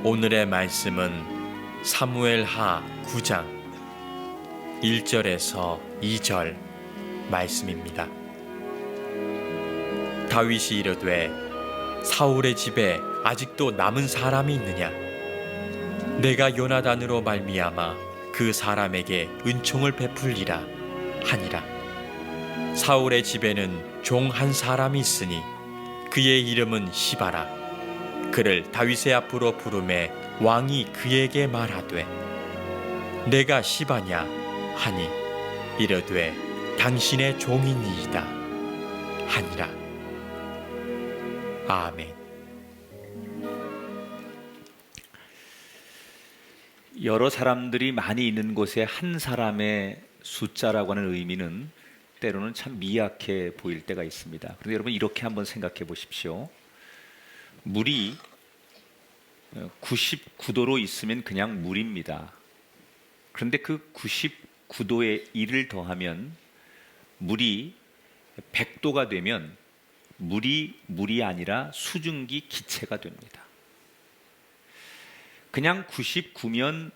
오늘의 말씀은 사무엘하 9장 1절에서 2절 말씀입니다. 다윗이 이르되 사울의 집에 아직도 남은 사람이 있느냐? 내가 요나단으로 말미암아 그 사람에게 은총을 베풀리라 하니라. 사울의 집에는 종 한 사람이 있으니 그의 이름은 시바라. 그를 다윗의 앞으로 부르매 왕이 그에게 말하되 내가 시바냐 하니 이르되 당신의 종이니이다 하니라. 아멘. 여러 사람들이 많이 있는 곳에 한 사람의 숫자라고 하는 의미는 때로는 참 미약해 보일 때가 있습니다. 그런데 여러분 이렇게 한번 생각해 보십시오. 물이 99도로 있으면 그냥 물입니다. 그런데 그 99도에 1을 더하면 물이 100도가 되면 물이 아니라 수증기 기체가 됩니다. 그냥 99면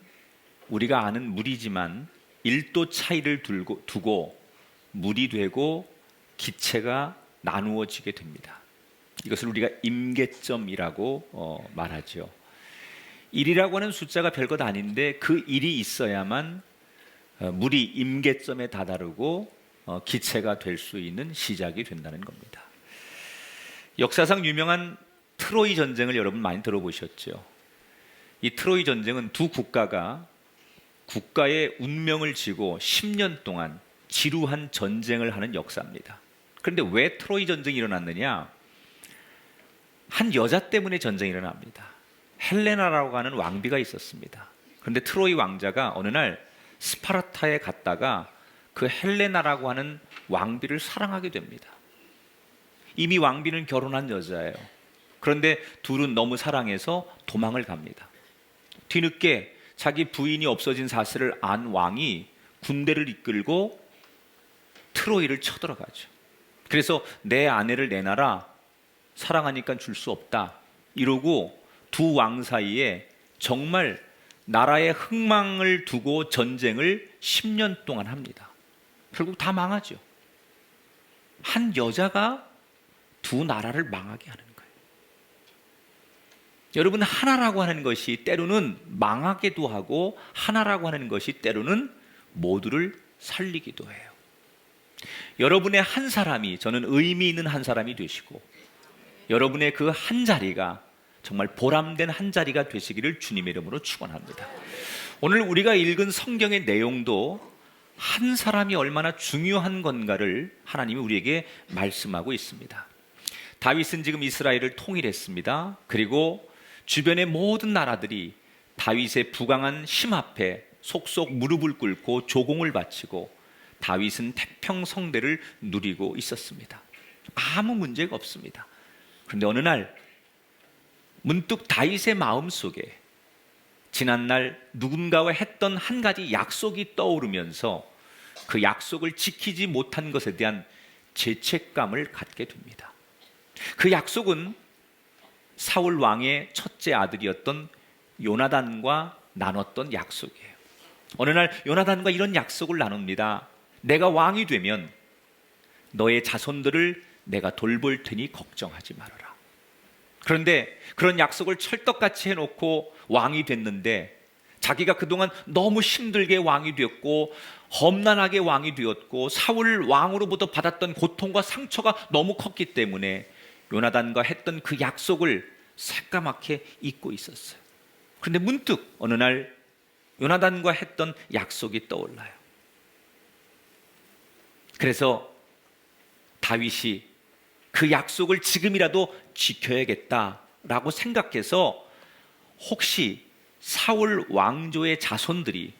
우리가 아는 물이지만 1도 차이를 두고 물이 되고 기체가 나누어지게 됩니다. 이것을 우리가 임계점이라고 말하죠. 1이라고 하는 숫자가 별것 아닌데 그 1이 있어야만 물이 임계점에 다다르고 기체가 될 수 있는 시작이 된다는 겁니다. 역사상 유명한 트로이 전쟁을 여러분 많이 들어보셨죠? 이 트로이 전쟁은 두 국가가 국가의 운명을 지고 10년 동안 지루한 전쟁을 하는 역사입니다. 그런데 왜 트로이 전쟁이 일어났느냐? 한 여자 때문에 전쟁이 일어납니다. 헬레나라고 하는 왕비가 있었습니다. 그런데 트로이 왕자가 어느 날 스파르타에 갔다가 그 헬레나라고 하는 왕비를 사랑하게 됩니다. 이미 왕비는 결혼한 여자예요. 그런데 둘은 너무 사랑해서 도망을 갑니다. 뒤늦게 자기 부인이 없어진 사실을 안 왕이 군대를 이끌고 트로이를 쳐들어가죠. 그래서 내 아내를 내놔라, 사랑하니까 줄 수 없다 이러고 두 왕 사이에 정말 나라의 흥망을 두고 전쟁을 10년 동안 합니다. 결국 다 망하죠. 한 여자가 두 나라를 망하게 하는 거예요. 여러분, 하나라고 하는 것이 때로는 망하기도 하고 하나라고 하는 것이 때로는 모두를 살리기도 해요. 여러분의 한 사람이 저는 의미 있는 한 사람이 되시고 여러분의 그 한 자리가 정말 보람된 한 자리가 되시기를 주님의 이름으로 축원합니다. 오늘 우리가 읽은 성경의 내용도 한 사람이 얼마나 중요한 건가를 하나님이 우리에게 말씀하고 있습니다. 다윗은 지금 이스라엘을 통일했습니다. 그리고 주변의 모든 나라들이 다윗의 부강한 힘 앞에 속속 무릎을 꿇고 조공을 바치고 다윗은 태평성대를 누리고 있었습니다. 아무 문제가 없습니다. 그런데 어느 날 문득 다윗의 마음속에 지난날 누군가와 했던 한 가지 약속이 떠오르면서 그 약속을 지키지 못한 것에 대한 죄책감을 갖게 됩니다. 그 약속은 사울 왕의 첫째 아들이었던 요나단과 나눴던 약속이에요. 어느 날 요나단과 이런 약속을 나눕니다. 내가 왕이 되면 너의 자손들을 내가 돌볼 테니 걱정하지 말아라. 그런데 그런 약속을 찰떡같이 해놓고 왕이 됐는데 자기가 그동안 너무 힘들게 왕이 되었고 험난하게 왕이 되었고 사울 왕으로부터 받았던 고통과 상처가 너무 컸기 때문에 요나단과 했던 그 약속을 새까맣게 잊고 있었어요. 그런데 문득 어느 날 요나단과 했던 약속이 떠올라요. 그래서 다윗이 그 약속을 지금이라도 지켜야겠다라고 생각해서 혹시 사울 왕조의 자손들이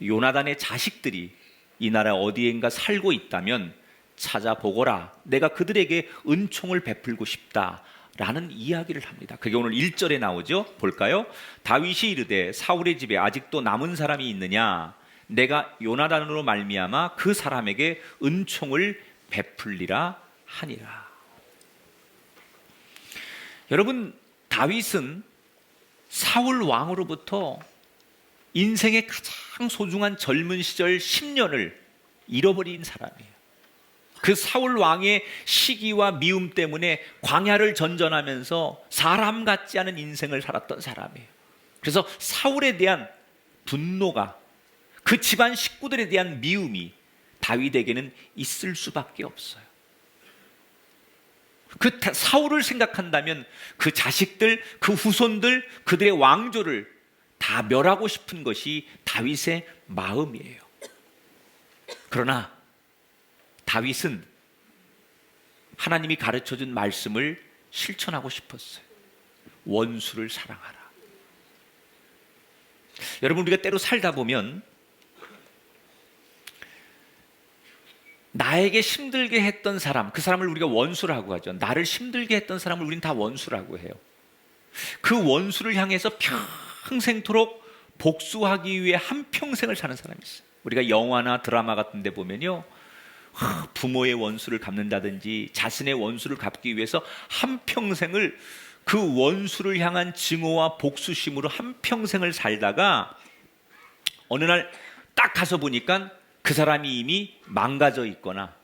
요나단의 자식들이 이 나라 어디엔가 살고 있다면 찾아보거라. 내가 그들에게 은총을 베풀고 싶다라는 이야기를 합니다. 그게 오늘 1절에 나오죠. 볼까요? 다윗이 이르되 사울의 집에 아직도 남은 사람이 있느냐? 내가 요나단으로 말미암아 그 사람에게 은총을 베풀리라 하니라. 여러분, 다윗은 사울 왕으로부터 인생의 가장 소중한 젊은 시절 10년을 잃어버린 사람이에요. 그 사울 왕의 시기와 미움 때문에 광야를 전전하면서 사람 같지 않은 인생을 살았던 사람이에요. 그래서 사울에 대한 분노가, 그 집안 식구들에 대한 미움이 다윗에게는 있을 수밖에 없어요. 그 사울을 생각한다면 그 자식들, 그 후손들, 그들의 왕조를 다 멸하고 싶은 것이 다윗의 마음이에요. 그러나 다윗은 하나님이 가르쳐준 말씀을 실천하고 싶었어요. 원수를 사랑하라. 여러분, 우리가 때로 살다 보면 나에게 힘들게 했던 사람, 그 사람을 우리가 원수라고 하죠. 나를 힘들게 했던 사람을 우리는 다 원수라고 해요. 그 원수를 향해서 평생토록 복수하기 위해 한평생을 사는 사람이 있어요. 우리가 영화나 드라마 같은 데 보면요, 부모의 원수를 갚는다든지 자신의 원수를 갚기 위해서 한평생을 그 원수를 향한 증오와 복수심으로 한평생을 살다가 어느 날 딱 가서 보니까 그 사람이 이미 망가져 있거나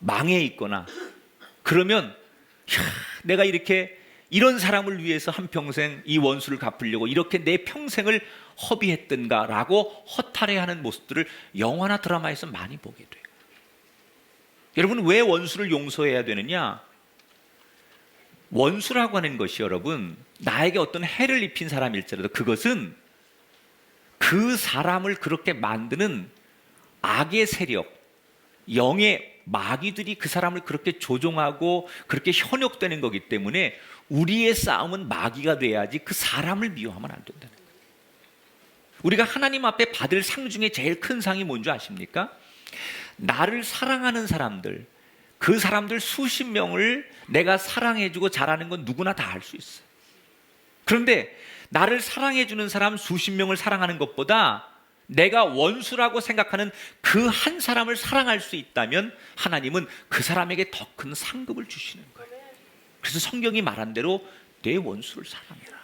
망해 있거나, 그러면 내가 이렇게 이런 사람을 위해서 한평생 이 원수를 갚으려고 이렇게 내 평생을 허비했던가라고 허탈해하는 모습들을 영화나 드라마에서 많이 보게 돼요. 여러분, 왜 원수를 용서해야 되느냐? 원수라고 하는 것이 여러분, 나에게 어떤 해를 입힌 사람일지라도 그것은 그 사람을 그렇게 만드는 악의 세력, 영의 마귀들이 그 사람을 그렇게 조종하고 그렇게 현혹되는 거기 때문에 우리의 싸움은 마귀가 돼야지 그 사람을 미워하면 안 된다는 거예요. 우리가 하나님 앞에 받을 상 중에 제일 큰 상이 뭔지 아십니까? 나를 사랑하는 사람들, 그 사람들 수십 명을 내가 사랑해주고 잘하는 건 누구나 다 할 수 있어요. 그런데 나를 사랑해주는 사람 수십 명을 사랑하는 것보다 내가 원수라고 생각하는 그 한 사람을 사랑할 수 있다면 하나님은 그 사람에게 더 큰 상급을 주시는 거예요. 그래서 성경이 말한 대로 내 원수를 사랑해라.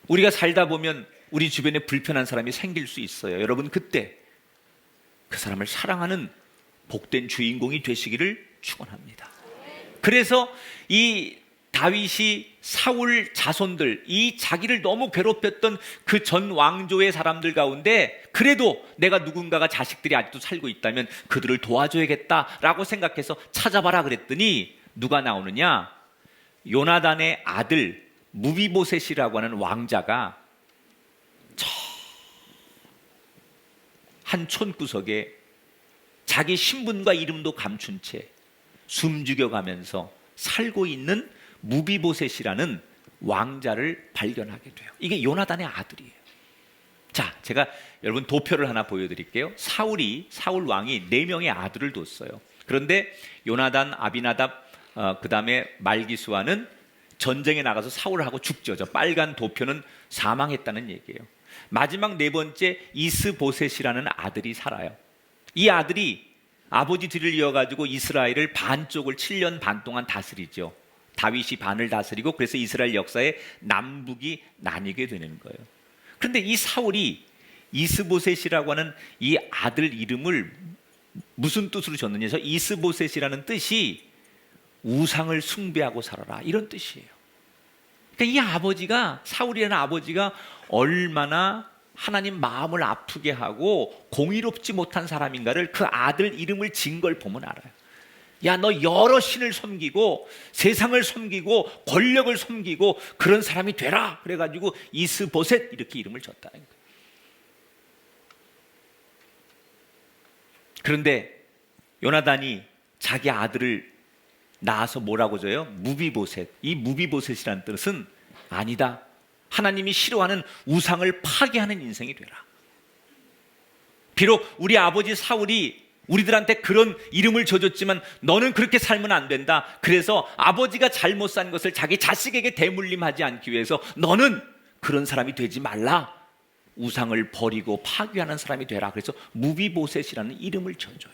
우리가 살다 보면 우리 주변에 불편한 사람이 생길 수 있어요. 여러분, 그때 그 사람을 사랑하는 복된 주인공이 되시기를 축원합니다. 그래서 이 다윗이 사울 자손들, 이 자기를 너무 괴롭혔던 그 전 왕조의 사람들 가운데 그래도 내가 누군가가 자식들이 아직도 살고 있다면 그들을 도와줘야겠다라고 생각해서 찾아봐라 그랬더니 누가 나오느냐? 요나단의 아들 무비보셋이라고 하는 왕자가 한 촌구석에 자기 신분과 이름도 감춘 채 숨죽여가면서 살고 있는 무비보셋이라는 왕자를 발견하게 돼요. 이게 요나단의 아들이에요. 자, 제가 여러분 도표를 하나 보여드릴게요. 사울 왕이 4명의 아들을 뒀어요. 그런데 요나단, 아비나답, 그 다음에 말기수아는 전쟁에 나가서 사울하고 죽죠. 저 빨간 도표는 사망했다는 얘기예요. 마지막 4번째 이스보셋이라는 아들이 살아요. 이 아들이 아버지 뒤를 이어가지고 이스라엘을 반쪽을 7년 반 동안 다스리죠. 다윗이 반을 다스리고 그래서 이스라엘 역사에 남북이 나뉘게 되는 거예요. 그런데 이 사울이 이스보셋이라고 하는 이 아들 이름을 무슨 뜻으로 줬느냐 해서 이스보셋이라는 뜻이 우상을 숭배하고 살아라, 이런 뜻이에요. 그러니까 이 아버지가, 사울이라는 아버지가 얼마나 하나님 마음을 아프게 하고 공의롭지 못한 사람인가를 그 아들 이름을 진 걸 보면 알아요. 야, 너 여러 신을 섬기고 세상을 섬기고 권력을 섬기고 그런 사람이 되라, 그래가지고 이스보셋 이렇게 이름을 줬다는 거예요. 그런데 요나단이 자기 아들을 낳아서 뭐라고 줘요? 무비보셋. 이 무비보셋이라는 뜻은 아니다, 하나님이 싫어하는 우상을 파괴하는 인생이 되라. 비록 우리 아버지 사울이 우리들한테 그런 이름을 줘줬지만 너는 그렇게 살면 안 된다. 그래서 아버지가 잘못 산 것을 자기 자식에게 대물림하지 않기 위해서 너는 그런 사람이 되지 말라. 우상을 버리고 파괴하는 사람이 되라. 그래서 무비보셋이라는 이름을 줘줘요.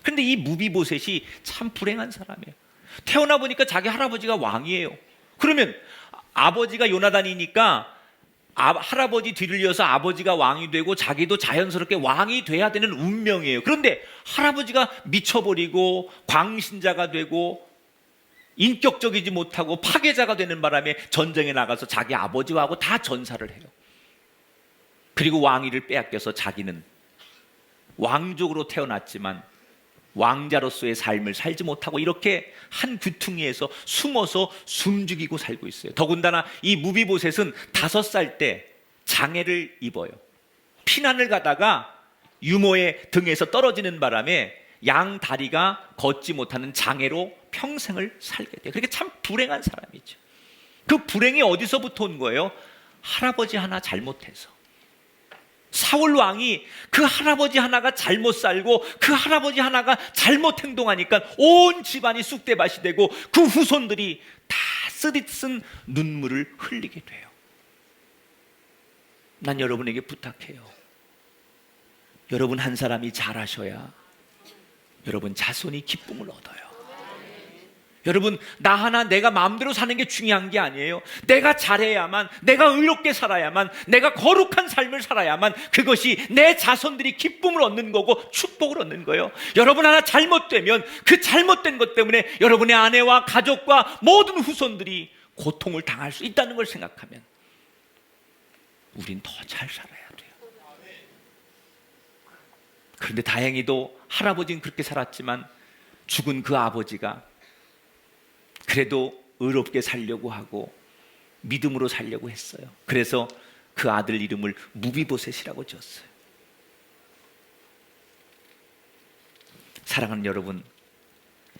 그런데 이 무비보셋이 참 불행한 사람이에요. 태어나 보니까 자기 할아버지가 왕이에요. 그러면 아버지가 요나단이니까 할아버지 뒤를 이어서 아버지가 왕이 되고 자기도 자연스럽게 왕이 돼야 되는 운명이에요. 그런데 할아버지가 미쳐버리고 광신자가 되고 인격적이지 못하고 파괴자가 되는 바람에 전쟁에 나가서 자기 아버지하고 다 전사를 해요. 그리고 왕위를 빼앗겨서 자기는 왕족으로 태어났지만 왕자로서의 삶을 살지 못하고 이렇게 한 귀퉁이에서 숨어서 숨죽이고 살고 있어요. 더군다나 이 무비보셋은 5살 때 장애를 입어요. 피난을 가다가 유모의 등에서 떨어지는 바람에 양 다리가 걷지 못하는 장애로 평생을 살게 돼요. 그러니까 참 불행한 사람이죠. 그 불행이 어디서부터 온 거예요? 할아버지 하나 잘못해서. 사울 왕이 그 할아버지 하나가 잘못 살고 그 할아버지 하나가 잘못 행동하니까 온 집안이 쑥대밭이 되고 그 후손들이 다 쓰디쓴 눈물을 흘리게 돼요. 난 여러분에게 부탁해요. 여러분 한 사람이 잘하셔야 여러분 자손이 기쁨을 얻어요. 여러분, 나 하나 내가 마음대로 사는 게 중요한 게 아니에요. 내가 잘해야만, 내가 의롭게 살아야만, 내가 거룩한 삶을 살아야만 그것이 내 자손들이 기쁨을 얻는 거고 축복을 얻는 거예요. 여러분 하나 잘못되면 그 잘못된 것 때문에 여러분의 아내와 가족과 모든 후손들이 고통을 당할 수 있다는 걸 생각하면 우린 더 잘 살아야 돼요. 그런데 다행히도 할아버지는 그렇게 살았지만 죽은 그 아버지가 그래도 의롭게 살려고 하고 믿음으로 살려고 했어요. 그래서 그 아들 이름을 무비보셋이라고 지었어요. 사랑하는 여러분,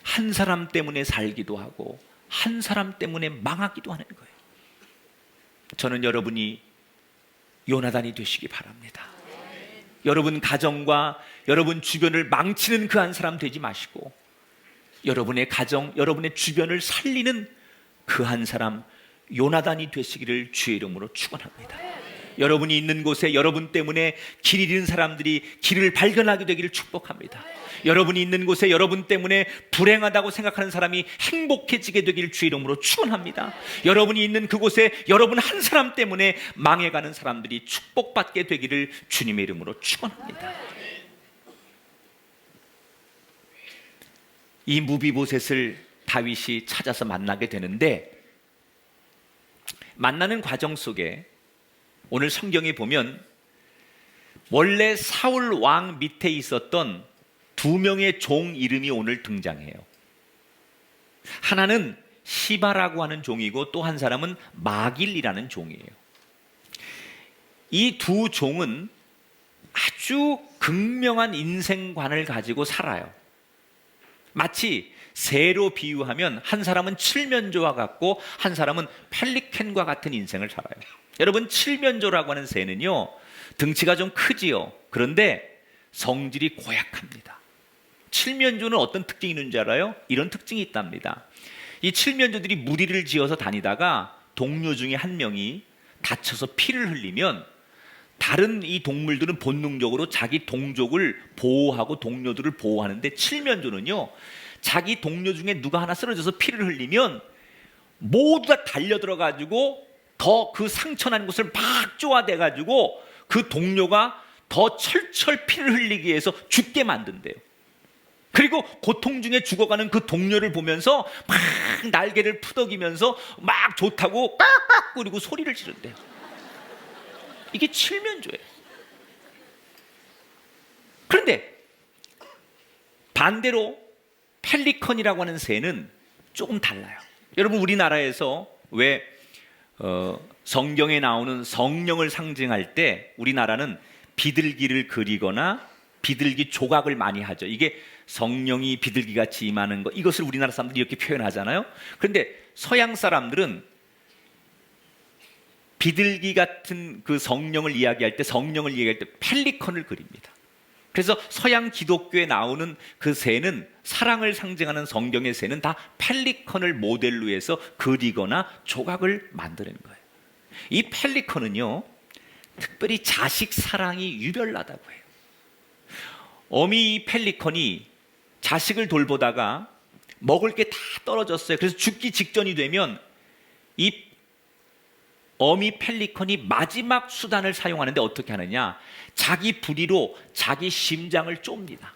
한 사람 때문에 살기도 하고 한 사람 때문에 망하기도 하는 거예요. 저는 여러분이 요나단이 되시기 바랍니다. 여러분 가정과 여러분 주변을 망치는 그 한 사람 되지 마시고 여러분의 가정, 여러분의 주변을 살리는 그 한 사람 요나단이 되시기를 주의 이름으로 축원합니다. 여러분이 있는 곳에 여러분 때문에 길 잃은 사람들이 길을 발견하게 되기를 축복합니다. 여러분이 있는 곳에 여러분 때문에 불행하다고 생각하는 사람이 행복해지게 되기를 주의 이름으로 축원합니다. 여러분이 있는 그곳에 여러분 한 사람 때문에 망해가는 사람들이 축복받게 되기를 주님의 이름으로 축원합니다. 이 무비보셋을 다윗이 찾아서 만나게 되는데 만나는 과정 속에 오늘 성경에 보면 원래 사울 왕 밑에 있었던 2명의 종 이름이 오늘 등장해요. 하나는 시바라고 하는 종이고 또 한 사람은 마길이라는 종이에요. 이 두 종은 아주 극명한 인생관을 가지고 살아요. 마치 새로 비유하면 한 사람은 칠면조와 같고 한 사람은 펠리컨과 같은 인생을 살아요. 여러분, 칠면조라고 하는 새는요 등치가 좀 크지요. 그런데 성질이 고약합니다. 칠면조는 어떤 특징이 있는지 알아요? 이런 특징이 있답니다. 이 칠면조들이 무리를 지어서 다니다가 동료 중에 한 명이 다쳐서 피를 흘리면 다른 이 동물들은 본능적으로 자기 동족을 보호하고 동료들을 보호하는데 칠면조는요 자기 동료 중에 누가 하나 쓰러져서 피를 흘리면 모두 다 달려들어가지고 더 그 상처난 곳을 막 쪼아대가지고 그 동료가 더 철철 피를 흘리기 위해서 죽게 만든대요. 그리고 고통 중에 죽어가는 그 동료를 보면서 막 날개를 푸덕이면서 막 좋다고 꽉꽉 그리고 소리를 지른대요. 이게 칠면조예요. 그런데 반대로 펠리컨이라고 하는 새는 조금 달라요. 여러분, 우리나라에서 왜 성경에 나오는 성령을 상징할 때 우리나라는 비둘기를 그리거나 비둘기 조각을 많이 하죠. 이게 성령이 비둘기같이 임하는 거, 이것을 우리나라 사람들이 이렇게 표현하잖아요. 그런데 서양 사람들은 비둘기 같은 그 성령을 이야기할 때 펠리컨을 그립니다. 그래서 서양 기독교에 나오는 그 새는, 사랑을 상징하는 성경의 새는 다 펠리컨을 모델로 해서 그리거나 조각을 만드는 거예요. 이 펠리컨은요 특별히 자식 사랑이 유별나다고 해요. 어미 펠리컨이 자식을 돌보다가 먹을 게 다 떨어졌어요. 그래서 죽기 직전이 되면 이 어미 펠리컨이 마지막 수단을 사용하는데 어떻게 하느냐? 자기 부리로 자기 심장을 쫍니다.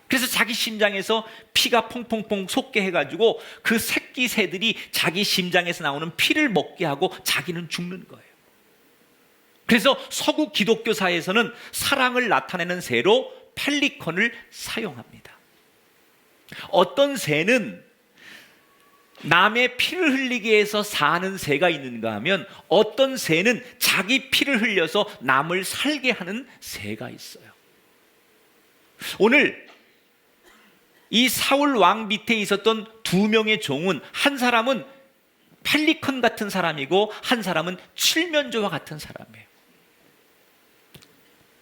그래서 자기 심장에서 피가 퐁퐁퐁 솟게 해가지고 그 새끼 새들이 자기 심장에서 나오는 피를 먹게 하고 자기는 죽는 거예요. 그래서 서구 기독교사에서는 사랑을 나타내는 새로 펠리컨을 사용합니다. 어떤 새는 남의 피를 흘리게 해서 사는 새가 있는가 하면 어떤 새는 자기 피를 흘려서 남을 살게 하는 새가 있어요. 오늘 이 사울 왕 밑에 있었던 두 명의 종은 한 사람은 펠리컨 같은 사람이고 한 사람은 칠면조와 같은 사람이에요.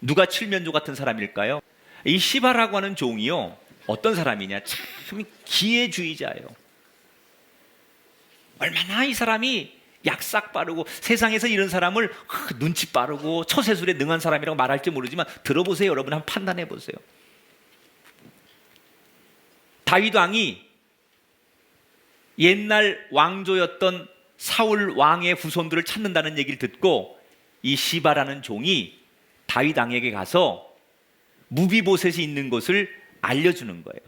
누가 칠면조 같은 사람일까요? 이 시바라고 하는 종이요, 어떤 사람이냐, 참 기회주의자예요. 얼마나 이 사람이 약삭 빠르고 세상에서 이런 사람을 눈치 빠르고 처세술에 능한 사람이라고 말할지 모르지만 들어보세요. 여러분 한번 판단해 보세요. 다윗 왕이 옛날 왕조였던 사울 왕의 후손들을 찾는다는 얘기를 듣고 이 시바라는 종이 다윗 왕에게 가서 무비보셋이 있는 곳을 알려주는 거예요.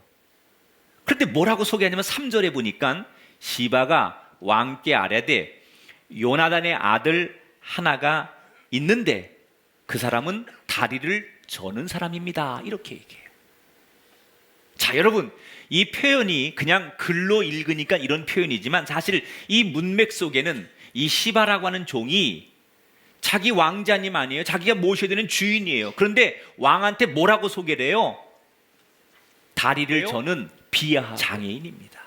그런데 뭐라고 소개하냐면 3절에 보니까 시바가 왕께 아뢰되 요나단의 아들 하나가 있는데 그 사람은 다리를 저는 사람입니다. 이렇게 얘기해요. 자, 여러분, 이 표현이 그냥 글로 읽으니까 이런 표현이지만 사실 이 문맥 속에는 이 시바라고 하는 종이 자기 왕자님 아니에요. 자기가 모셔야 되는 주인이에요. 그런데 왕한테 뭐라고 소개를 해요? 다리를 저는 비하한 장애인입니다.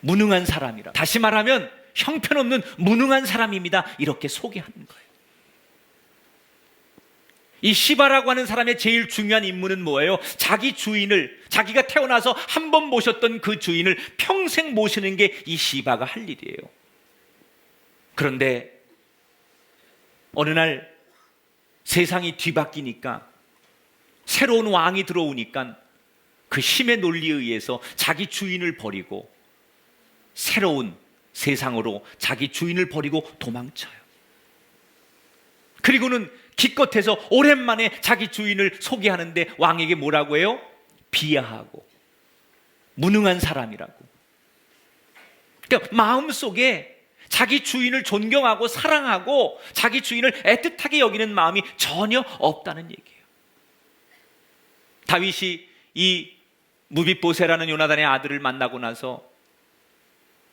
무능한 사람이라. 다시 말하면 형편없는 무능한 사람입니다. 이렇게 소개하는 거예요. 이 시바라고 하는 사람의 제일 중요한 임무는 뭐예요? 자기 주인을, 자기가 태어나서 한 번 모셨던 그 주인을 평생 모시는 게 이 시바가 할 일이에요. 그런데 어느 날 세상이 뒤바뀌니까, 새로운 왕이 들어오니까 그 힘의 논리에 의해서 자기 주인을 버리고 새로운 세상으로 자기 주인을 버리고 도망쳐요. 그리고는 기껏해서 오랜만에 자기 주인을 소개하는데 왕에게 뭐라고 해요? 비하하고 무능한 사람이라고. 그러니까 마음속에 자기 주인을 존경하고 사랑하고 자기 주인을 애틋하게 여기는 마음이 전혀 없다는 얘기예요. 다윗이 이 무비보셋이라는 요나단의 아들을 만나고 나서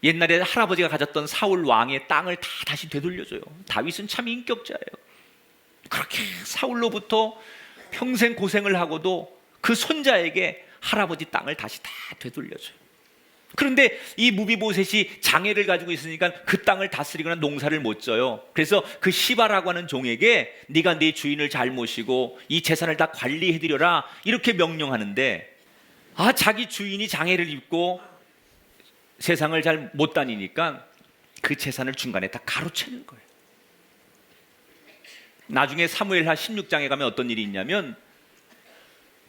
옛날에 할아버지가 가졌던 사울 왕의 땅을 다 다시 되돌려줘요. 다윗은 참 인격자예요. 그렇게 사울로부터 평생 고생을 하고도 그 손자에게 할아버지 땅을 다시 다 되돌려줘요. 그런데 이 무비보셋이 장애를 가지고 있으니까 그 땅을 다스리거나 농사를 못 져요. 그래서 그 시바라고 하는 종에게 네가 네 주인을 잘 모시고 이 재산을 다 관리해드려라 이렇게 명령하는데, 자기 주인이 장애를 입고 세상을 잘 못 다니니까 그 재산을 중간에 다 가로채는 거예요. 나중에 사무엘하 16장에 가면 어떤 일이 있냐면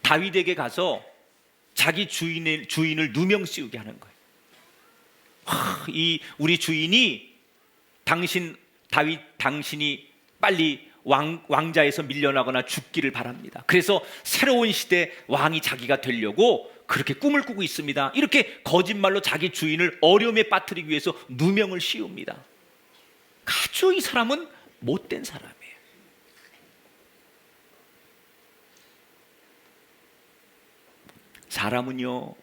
다윗에게 가서 자기 주인을 누명 씌우게 하는 거예요. 우리 주인이 당신이 빨리 왕자에서 밀려나거나 죽기를 바랍니다. 그래서 새로운 시대 왕이 자기가 되려고 그렇게 꿈을 꾸고 있습니다. 이렇게 거짓말로 자기 주인을 어려움에 빠뜨리기 위해서 누명을 씌웁니다. 아주 이 사람은 못된 사람이에요. 사람은요,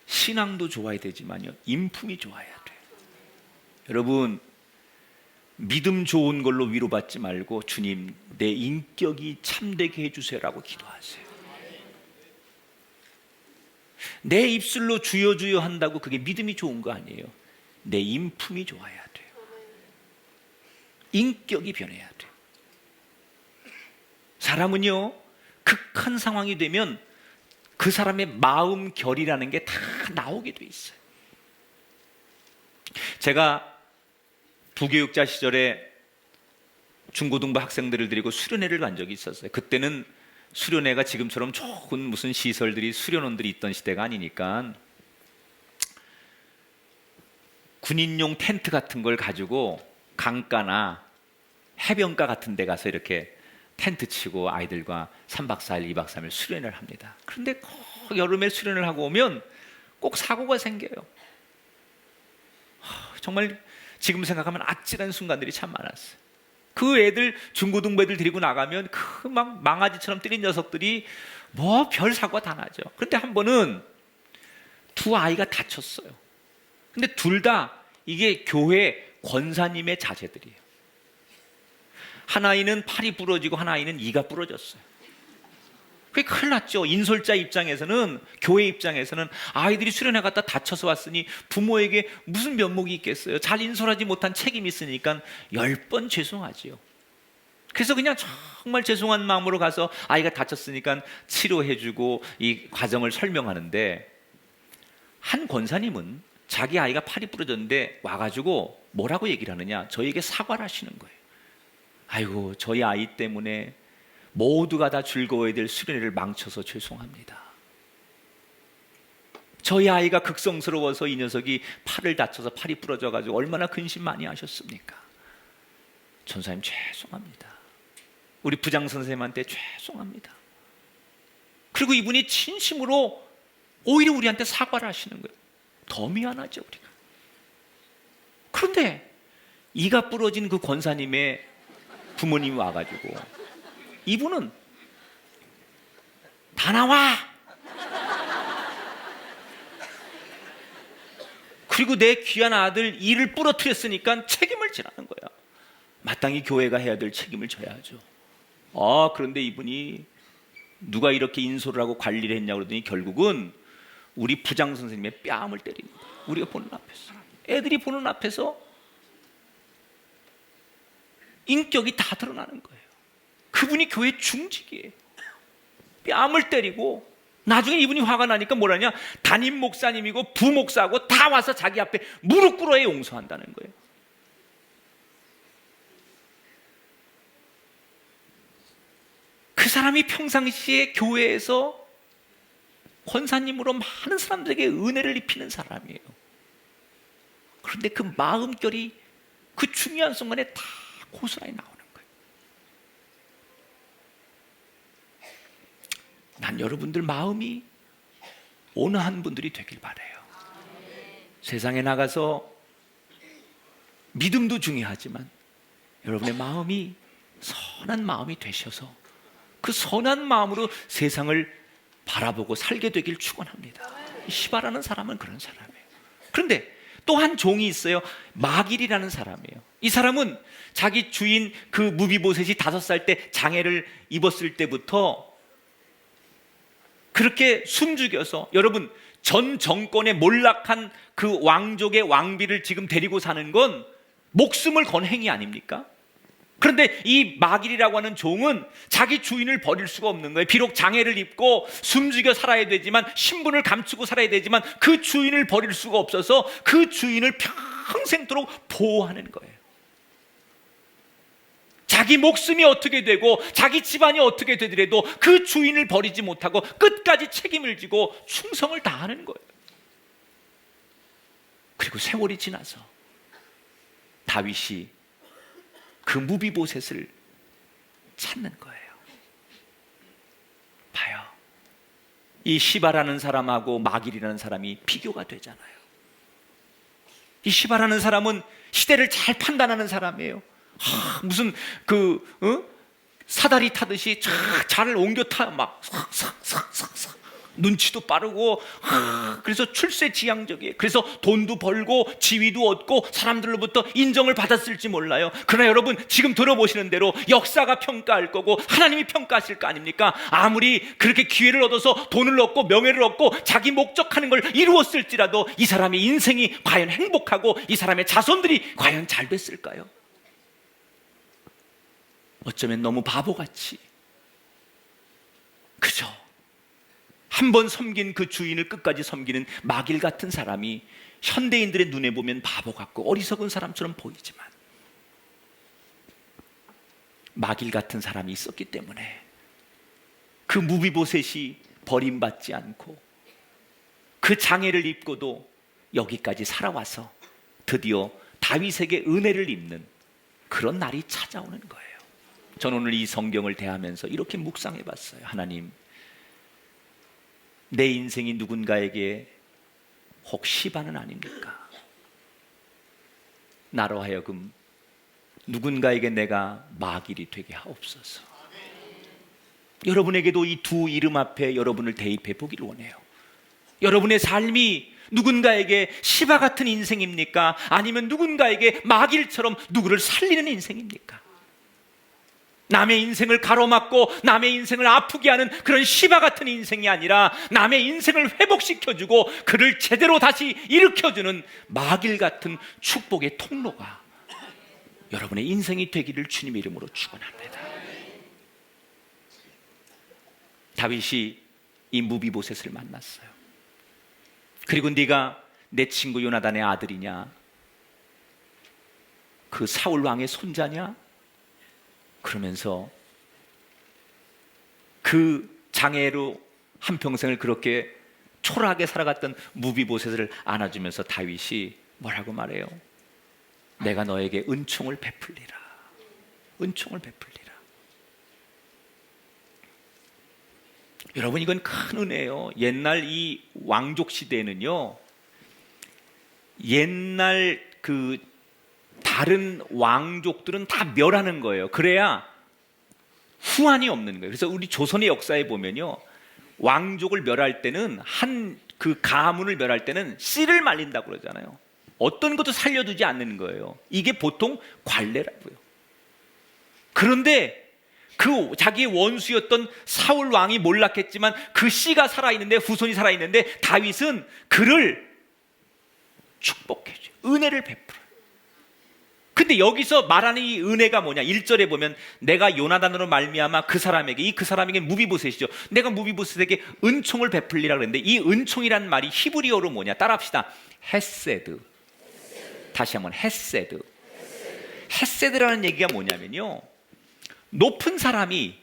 신앙도 좋아야 되지만요, 인품이 좋아야 돼요. 여러분, 믿음 좋은 걸로 위로받지 말고 주님, 내 인격이 참되게 해주세요라고 기도하세요. 내 입술로 주여 주여 한다고 그게 믿음이 좋은 거 아니에요. 내 인품이 좋아야 돼요. 인격이 변해야 돼요. 사람은요, 극한 상황이 되면 그 사람의 마음 결이라는 게 다 나오게 돼 있어요. 제가 부교육자 시절에 중고등부 학생들을 데리고 수련회를 간 적이 있었어요. 그때는 수련회가 지금처럼 좋은 무슨 시설들이, 수련원들이 있던 시대가 아니니까 군인용 텐트 같은 걸 가지고 강가나 해변가 같은 데 가서 이렇게 텐트 치고 아이들과 3박 4일, 2박 3일 수련을 합니다. 그런데 꼭 여름에 수련을 하고 오면 꼭 사고가 생겨요. 정말 지금 생각하면 아찔한 순간들이 참 많았어요. 그 애들, 중고등부 애들 데리고 나가면 그 막 망아지처럼 때린 녀석들이 뭐 별 사고가 다 나죠. 그런데 한 번은 두 아이가 다쳤어요. 근데 둘 다 이게 교회 권사님의 자제들이에요. 한 아이는 팔이 부러지고 한 아이는 이가 부러졌어요. 그게 큰일 났죠. 인솔자 입장에서는, 교회 입장에서는 아이들이 수련회 갔다 다쳐서 왔으니 부모에게 무슨 면목이 있겠어요. 잘 인솔하지 못한 책임이 있으니까 10번 죄송하지요. 그래서 그냥 정말 죄송한 마음으로 가서 아이가 다쳤으니까 치료해주고 이 과정을 설명하는데, 한 권사님은 자기 아이가 팔이 부러졌는데 와가지고 뭐라고 얘기를 하느냐, 저에게 사과를 하시는 거예요. 아이고, 저희 아이 때문에 모두가 다 즐거워야 될 수련회를 망쳐서 죄송합니다. 저희 아이가 극성스러워서 이 녀석이 팔을 다쳐서 팔이 부러져가지고 얼마나 근심 많이 하셨습니까? 전사님 죄송합니다. 우리 부장 선생님한테 죄송합니다. 그리고 이분이 진심으로 오히려 우리한테 사과를 하시는 거예요. 더 미안하죠, 우리가. 그런데 이가 부러진 그 권사님의 부모님이 와가지고 이분은 다 나와! 그리고 내 귀한 아들 이를 부러뜨렸으니까 책임을 지라는 거야. 마땅히 교회가 해야 될 책임을 져야죠. 그런데 이분이 누가 이렇게 인솔을 하고 관리를 했냐고 그러더니 결국은 우리 부장 선생님의 뺨을 때리는 거야. 우리가 보는 앞에서. 애들이 보는 앞에서 인격이 다 드러나는 거예요. 그분이 교회 중직이에요. 뺨을 때리고 나중에 이분이 화가 나니까 뭐라냐, 담임 목사님이고 부목사고 다 와서 자기 앞에 무릎 꿇어야 용서한다는 거예요. 그 사람이 평상시에 교회에서 권사님으로 많은 사람들에게 은혜를 입히는 사람이에요. 그런데 그 마음결이 그 중요한 순간에 다 고스란히 나오는 거예요. 난 여러분들 마음이 온화한 분들이 되길 바라요. 세상에 나가서 믿음도 중요하지만 여러분의 마음이 선한 마음이 되셔서 그 선한 마음으로 세상을 바라보고 살게 되길 축원합니다. 시바라는 사람은 그런 사람이에요. 그런데 또 한 종이 있어요. 마길이라는 사람이에요. 이 사람은 자기 주인 그 무비보셋이 5살 때 장애를 입었을 때부터 그렇게 숨죽여서, 여러분 전 정권의 몰락한 그 왕족의 왕비를 지금 데리고 사는 건 목숨을 건 행위 아닙니까? 그런데 이 마길이라고 하는 종은 자기 주인을 버릴 수가 없는 거예요. 비록 장애를 입고 숨죽여 살아야 되지만, 신분을 감추고 살아야 되지만 그 주인을 버릴 수가 없어서 그 주인을 평생토록 보호하는 거예요. 자기 목숨이 어떻게 되고 자기 집안이 어떻게 되더라도 그 주인을 버리지 못하고 끝까지 책임을 지고 충성을 다하는 거예요. 그리고 세월이 지나서 다윗이 그 무비보셋을 찾는 거예요. 봐요. 이 시바라는 사람하고 마길이라는 사람이 비교가 되잖아요. 이 시바라는 사람은 시대를 잘 판단하는 사람이에요. 무슨 사다리 타듯이 잘 옮겨 타, 막 싹싹싹싹 눈치도 빠르고, 그래서 출세지향적이에요. 그래서 돈도 벌고 지위도 얻고 사람들로부터 인정을 받았을지 몰라요. 그러나 여러분 지금 들어보시는 대로 역사가 평가할 거고 하나님이 평가하실 거 아닙니까? 아무리 그렇게 기회를 얻어서 돈을 얻고 명예를 얻고 자기 목적하는 걸 이루었을지라도 이 사람의 인생이 과연 행복하고 이 사람의 자손들이 과연 잘 됐을까요? 어쩌면 너무 바보같이, 그죠? 한 번 섬긴 그 주인을 끝까지 섬기는 마길 같은 사람이 현대인들의 눈에 보면 바보 같고 어리석은 사람처럼 보이지만, 마길 같은 사람이 있었기 때문에 그 무비보셋이 버림받지 않고 그 장애를 입고도 여기까지 살아와서 드디어 다윗에게 은혜를 입는 그런 날이 찾아오는 거예요. 저는 오늘 이 성경을 대하면서 이렇게 묵상해 봤어요. 하나님, 내 인생이 누군가에게 혹 시반은 아닙니까? 나로 하여금 누군가에게 내가 마길이 되게 하옵소서. 여러분에게도 이 두 이름 앞에 여러분을 대입해 보기를 원해요. 여러분의 삶이 누군가에게 시바 같은 인생입니까? 아니면 누군가에게 마길처럼 누구를 살리는 인생입니까? 남의 인생을 가로막고 남의 인생을 아프게 하는 그런 시바 같은 인생이 아니라 남의 인생을 회복시켜주고 그를 제대로 다시 일으켜주는 마길 같은 축복의 통로가 여러분의 인생이 되기를 주님의 이름으로 축원합니다. 다윗이 이 무비보셋을 만났어요. 그리고 네가 내 친구 요나단의 아들이냐? 그 사울 왕의 손자냐? 그러면서 그 장애로 한평생을 그렇게 초라하게 살아갔던 무비보셋을 안아주면서 다윗이 뭐라고 말해요? 내가 너에게 은총을 베풀리라. 은총을 베풀리라. 여러분, 이건 큰 은혜예요. 옛날 이 왕족 시대에는요, 옛날 그 다른 왕족들은 다 멸하는 거예요. 그래야 후환이 없는 거예요. 그래서 우리 조선의 역사에 보면요, 왕족을 멸할 때는 그 가문을 멸할 때는 씨를 말린다고 그러잖아요. 어떤 것도 살려두지 않는 거예요. 이게 보통 관례라고요. 그런데 그 자기의 원수였던 사울 왕이 몰락했지만 그 씨가 살아있는데, 후손이 살아있는데 다윗은 그를 축복해줘요. 은혜를 베풀어요. 근데 여기서 말하는 이 은혜가 뭐냐? 1절에 보면 내가 요나단으로 말미암아 그 사람에게 무비보셋이죠. 내가 무비보셋에게 은총을 베풀리라 그랬는데 이 은총이란 말이 히브리어로 뭐냐? 따라합시다. 헤세드. 다시 한번 헤세드. 헤세드라는 얘기가 뭐냐면요, 높은 사람이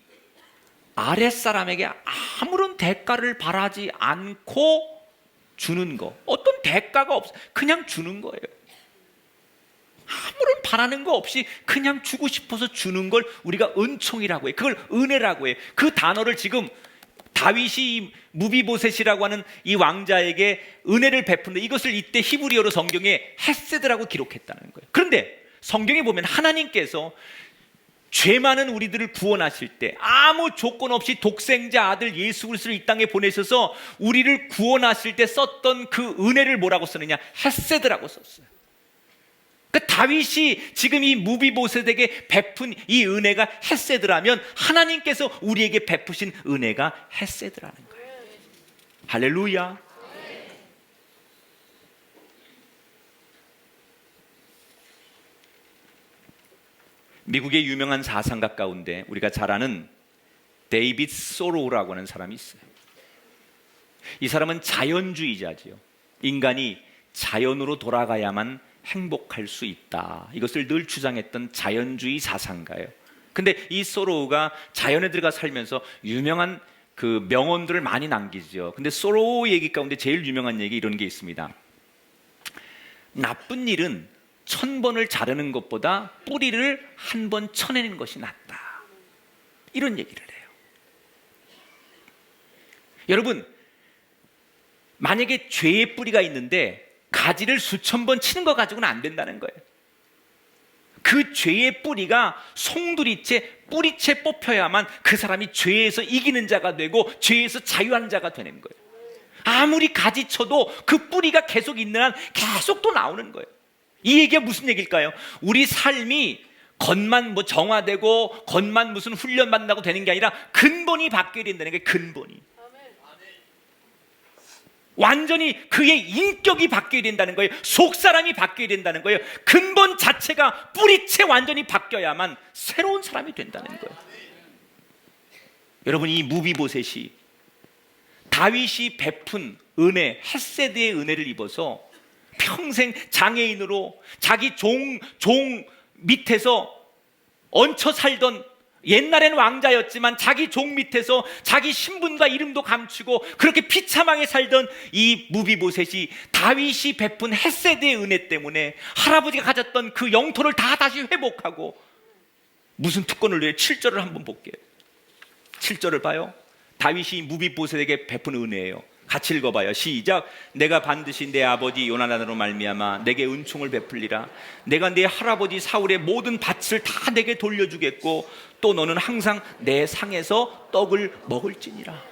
아랫사람에게 아무런 대가를 바라지 않고 주는 거, 어떤 대가가 없어, 그냥 주는 거예요. 아무런 바라는 거 없이 그냥 주고 싶어서 주는 걸 우리가 은총이라고 해요. 그걸 은혜라고 해요. 그 단어를 지금 다윗이 무비보셋이라고 하는 이 왕자에게 은혜를 베푼데 이것을 이때 히브리어로 성경에 헤세드라고 기록했다는 거예요. 그런데 성경에 보면 하나님께서 죄 많은 우리들을 구원하실 때 아무 조건 없이 독생자 아들 예수 그리스도를 이 땅에 보내셔서 우리를 구원하실 때 썼던 그 은혜를 뭐라고 쓰느냐? 헤세드라고 썼어요. 그러니까 다윗이 지금 이 무비보셋에게 베푼 이 은혜가 헤세드라면 하나님께서 우리에게 베푸신 은혜가 헤세드라는 거예요. 할렐루야. 미국의 유명한 사상가 가운데 우리가 잘 아는 데이빗 소로우라고 하는 사람이 있어요. 이 사람은 자연주의자지요. 인간이 자연으로 돌아가야만 행복할 수 있다, 이것을 늘 주장했던 자연주의 사상가예요. 근데 이 소로우가 자연에 들어가 살면서 유명한 그 명언들을 많이 남기죠. 근데 소로우 얘기 가운데 제일 유명한 얘기 이런 게 있습니다. 나쁜 일은 1000번을 자르는 것보다 뿌리를 한 번 쳐내는 것이 낫다, 이런 얘기를 해요. 여러분, 만약에 죄의 뿌리가 있는데 가지를 수천 번 치는 것 가지고는 안 된다는 거예요. 그 죄의 뿌리가 송두리째 뿌리채 뽑혀야만 그 사람이 죄에서 이기는 자가 되고 죄에서 자유한 자가 되는 거예요. 아무리 가지 쳐도 그 뿌리가 계속 있는 한 계속 또 나오는 거예요. 이 얘기가 무슨 얘기일까요? 우리 삶이 겉만 뭐 정화되고 겉만 무슨 훈련 받는다고 되는 게 아니라 근본이 바뀌어야 된다는 게, 근본이. 완전히 그의 인격이 바뀌어야 된다는 거예요. 속사람이 바뀌어야 된다는 거예요. 근본 자체가 뿌리채 완전히 바뀌어야만 새로운 사람이 된다는 거예요. 여러분, 이 무비보셋이 다윗이 베푼 은혜, 헤세드의 은혜를 입어서 평생 장애인으로 자기 종 밑에서 얹혀 살던 옛날엔 왕자였지만 자기 종 밑에서 자기 신분과 이름도 감추고 그렇게 비참하게 살던 이 무비보셋이 다윗이 베푼 헤세드의 은혜 때문에 할아버지가 가졌던 그 영토를 다 다시 회복하고 무슨 특권을 위해 7절을 한번 볼게요. 7절을 봐요. 다윗이 무비보셋에게 베푼 은혜예요. 같이 읽어봐요. 시작. 내가 반드시 내 아버지 요나단으로 말미암아 내게 은총을 베풀리라. 내가 내 할아버지 사울의 모든 밭을 다 내게 돌려주겠고 또 너는 항상 내 상에서 떡을 먹을지니라.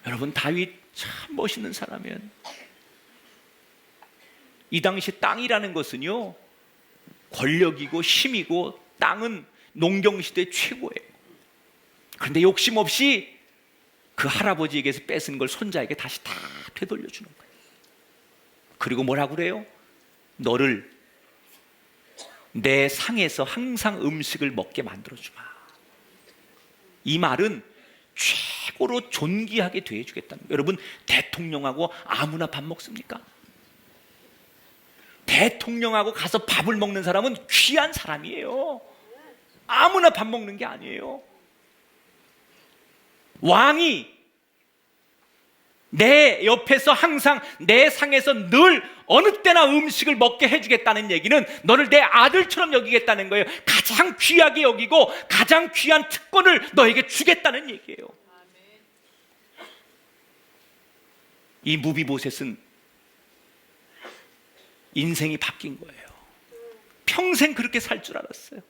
여러분, 다윗 참 멋있는 사람이에요. 이 당시 땅이라는 것은요, 권력이고 힘이고 땅은 농경시대 최고예요. 그런데 욕심 없이 그 할아버지에게서 뺏은 걸 손자에게 다시 다 되돌려주는 거예요. 그리고 뭐라고 그래요? 너를 내 상에서 항상 음식을 먹게 만들어주마. 이 말은 최고로 존귀하게 대해주겠다는 거예요. 여러분, 대통령하고 아무나 밥 먹습니까? 대통령하고 가서 밥을 먹는 사람은 귀한 사람이에요. 아무나 밥 먹는 게 아니에요. 왕이 내 옆에서 항상 내 상에서 늘 어느 때나 음식을 먹게 해주겠다는 얘기는 너를 내 아들처럼 여기겠다는 거예요. 가장 귀하게 여기고 가장 귀한 특권을 너에게 주겠다는 얘기예요. 이 무비보셋은 인생이 바뀐 거예요. 평생 그렇게 살 줄 알았어요.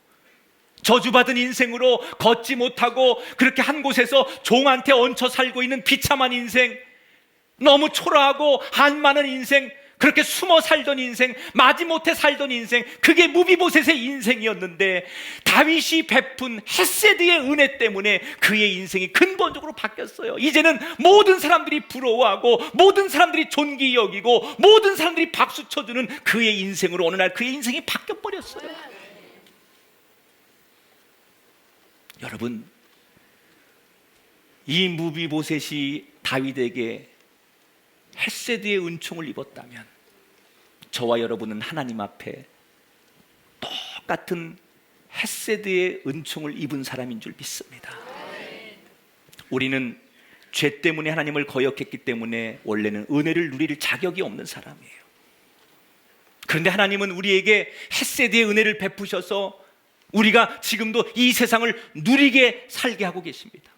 저주받은 인생으로 걷지 못하고 그렇게 한 곳에서 종한테 얹혀 살고 있는 비참한 인생, 너무 초라하고 한많은 인생, 그렇게 숨어 살던 인생, 마지못해 살던 인생, 그게 무비보셋의 인생이었는데 다윗이 베푼 헤세드의 은혜 때문에 그의 인생이 근본적으로 바뀌었어요. 이제는 모든 사람들이 부러워하고 모든 사람들이 존귀 여기고 모든 사람들이 박수 쳐주는 그의 인생으로 어느 날 그의 인생이 바뀌어버렸어요. 여러분, 이 무비보셋이 다윗에게 헤세드의 은총을 입었다면 저와 여러분은 하나님 앞에 똑같은 헤세드의 은총을 입은 사람인 줄 믿습니다. 우리는 죄 때문에 하나님을 거역했기 때문에 원래는 은혜를 누릴 자격이 없는 사람이에요. 그런데 하나님은 우리에게 헤세드의 은혜를 베푸셔서 우리가 지금도 이 세상을 누리게 살게 하고 계십니다.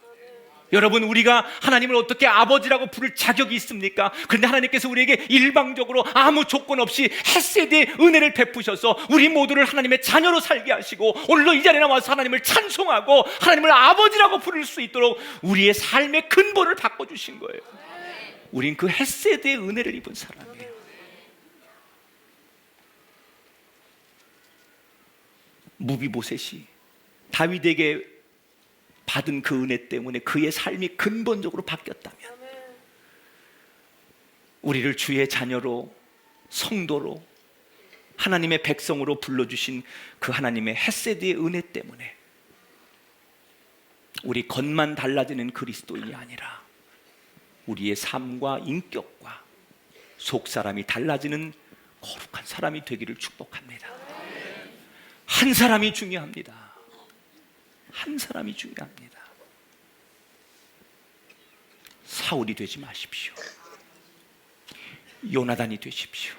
여러분, 우리가 하나님을 어떻게 아버지라고 부를 자격이 있습니까? 그런데 하나님께서 우리에게 일방적으로 아무 조건 없이 헤세드의 은혜를 베푸셔서 우리 모두를 하나님의 자녀로 살게 하시고 오늘도 이 자리에 나와서 하나님을 찬송하고 하나님을 아버지라고 부를 수 있도록 우리의 삶의 근본을 바꿔주신 거예요. 우린 그 헤세드의 은혜를 입은 사람이에요. 무비보셋이 다윗에게 받은 그 은혜 때문에 그의 삶이 근본적으로 바뀌었다면 우리를 주의 자녀로, 성도로, 하나님의 백성으로 불러주신 그 하나님의 헤세드의 은혜 때문에 우리 겉만 달라지는 그리스도인이 아니라 우리의 삶과 인격과 속사람이 달라지는 거룩한 사람이 되기를 축복합니다. 한 사람이 중요합니다. 한 사람이 중요합니다. 사울이 되지 마십시오. 요나단이 되십시오.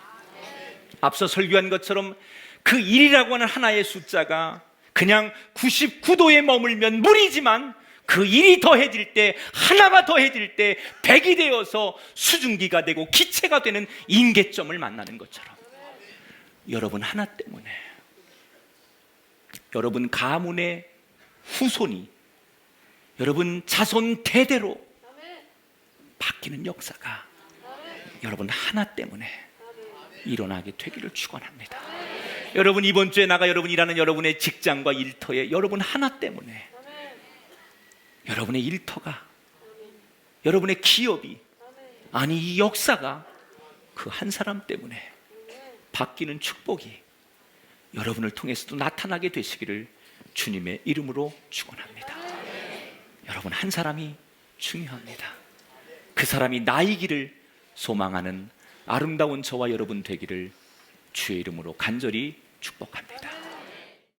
앞서 설교한 것처럼 그 1이라고 하는 하나의 숫자가 그냥 99도에 머물면 무리지만 그 1이 더해질 때, 하나가 더해질 때 100이 되어서 수증기가 되고 기체가 되는 임계점을 만나는 것처럼 여러분 하나 때문에, 여러분 가문의 후손이, 여러분 자손 대대로 바뀌는 역사가 여러분 하나 때문에 일어나게 되기를 축원합니다. 여러분 이번 주에 나가 여러분 일하는 여러분의 직장과 일터에 여러분 하나 때문에 여러분의 일터가, 여러분의 기업이, 아니 이 역사가 그 한 사람 때문에 바뀌는 축복이 여러분을 통해서도 나타나게 되시기를 주님의 이름으로 축원합니다. 여러분 한 사람이 중요합니다. 그 사람이 나이기를 소망하는 아름다운 저와 여러분 되기를 주의 이름으로 간절히 축복합니다.